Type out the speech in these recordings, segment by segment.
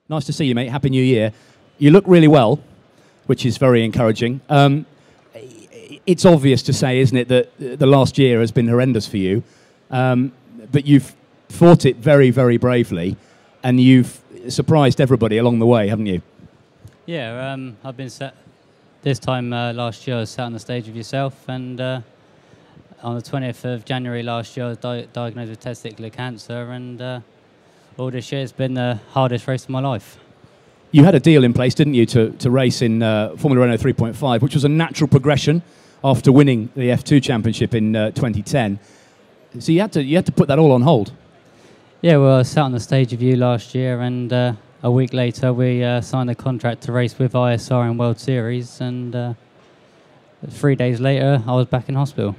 Nice to see you, mate. Happy New Year. You look really well, which is very encouraging. It's obvious to say, isn't it, that the last year has been horrendous for you, but you've fought it very, very bravely, and you've surprised everybody along the way, haven't you? Yeah, I've been sat this time last year. I was sat on the stage with yourself, and on the 20th of January last year, I was diagnosed with testicular cancer, and all this year it's been the hardest race of my life. You had a deal in place, didn't you, to race in Formula Renault 3.5, which was a natural progression after winning the F2 championship in 2010. So you had to put that all on hold. Yeah, well, I sat on the stage with you last year, and a week later we signed a contract to race with ISR in World Series, and 3 days later I was back in hospital.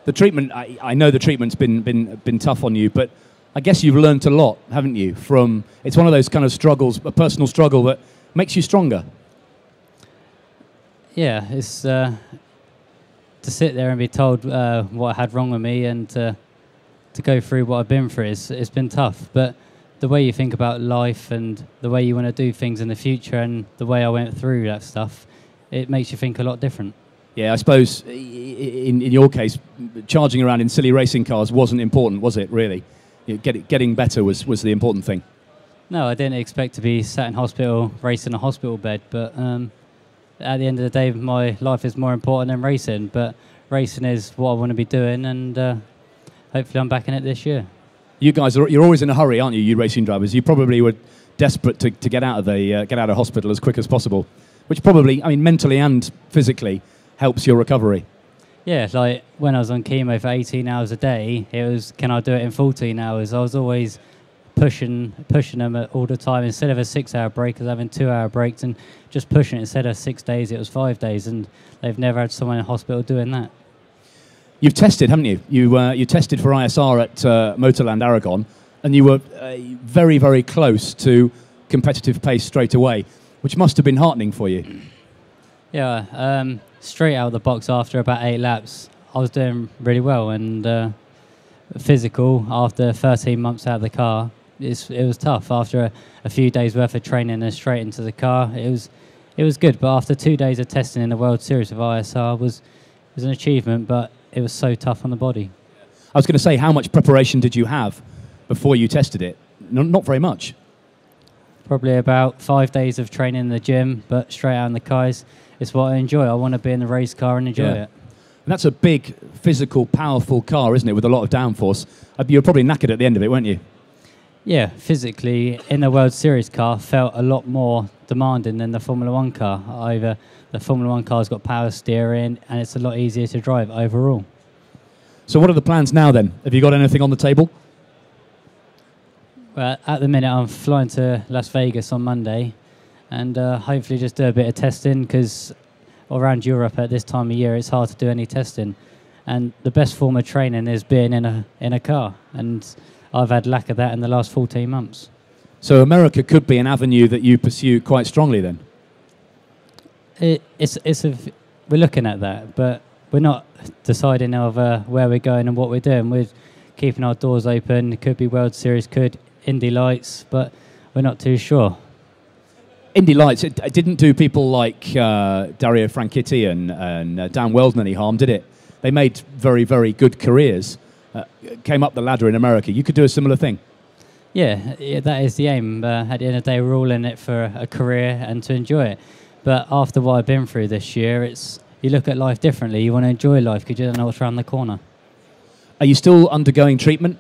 The treatment, I know the treatment's been tough on you, but I guess you've learnt a lot, haven't you? It's one of those kind of struggles, a personal struggle that makes you stronger. Yeah, it's to sit there and be told what I had wrong with me, and to go through what I've been through. It's been tough, but the way you think about life and the way you want to do things in the future and the way I went through that stuff, it makes you think a lot different. Yeah, I suppose in your case, charging around in silly racing cars wasn't important, was it, really? Getting better was the important thing. No, I didn't expect to be sat in hospital, racing a hospital bed, but at the end of the day, my life is more important than racing, but racing is what I want to be doing, and hopefully I'm back in it this year. You guys, you're always in a hurry, aren't you, you racing drivers? You probably were desperate to get out of hospital as quick as possible, which probably, I mean, mentally and physically helps your recovery. Yeah, like when I was on chemo for 18 hours a day, it was, can I do it in 14 hours? I was always pushing them all the time. Instead of a 6-hour break, I was having 2-hour breaks and just pushing it. Instead of 6 days, it was 5 days, and they've never had someone in hospital doing that. You've tested, haven't you? You tested for ISR at Motorland Aragon, and you were very, very close to competitive pace straight away, which must have been heartening for you. Yeah, straight out of the box after about 8 laps, I was doing really well, and physical after 13 months out of the car, it was tough. After a few days worth of training and straight into the car, it was good. But after 2 days of testing in the World Series of ISR was an achievement, but it was so tough on the body. I was going to say, how much preparation did you have before you tested it? Not very much. Probably about 5 days of training in the gym, but straight out in the cars. It's what I enjoy. I want to be in the race car and enjoy it. And that's a big, physical, powerful car, isn't it, with a lot of downforce? You were probably knackered at the end of it, weren't you? Yeah, physically, in the World Series car, felt a lot more demanding than the Formula 1 car. Either the Formula 1 car's got power steering, and it's a lot easier to drive overall. So what are the plans now, then? Have you got anything on the table? Well, at the minute, I'm flying to Las Vegas on Monday, and hopefully just do a bit of testing, because around Europe at this time of year it's hard to do any testing, and the best form of training is being in a car, and I've had lack of that in the last 14 months. So America could be an avenue that you pursue quite strongly then? We're looking at that, but we're not deciding over where we're going and what we're doing. We're keeping our doors open. It could be World Series, could Indy Lights, but we're not too sure. Indy Lights, it didn't do people like Dario Franchitti and Dan Weldon any harm, did it? They made very, very good careers, came up the ladder in America. You could do a similar thing. Yeah, that is the aim. At the end of the day, we're all in it for a career and to enjoy it. But after what I've been through this year, you look at life differently. You want to enjoy life because you don't know what's around the corner. Are you still undergoing treatment?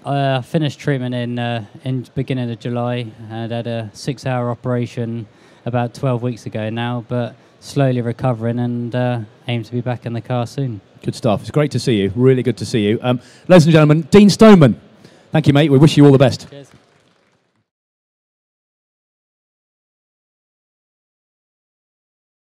I finished treatment in beginning of July and had a 6-hour operation about 12 weeks ago now, but slowly recovering and aim to be back in the car soon. Good stuff. It's great to see you. Really good to see you. Ladies and gentlemen, Dean Stoneman. Thank you, mate. We wish you all the best. Cheers.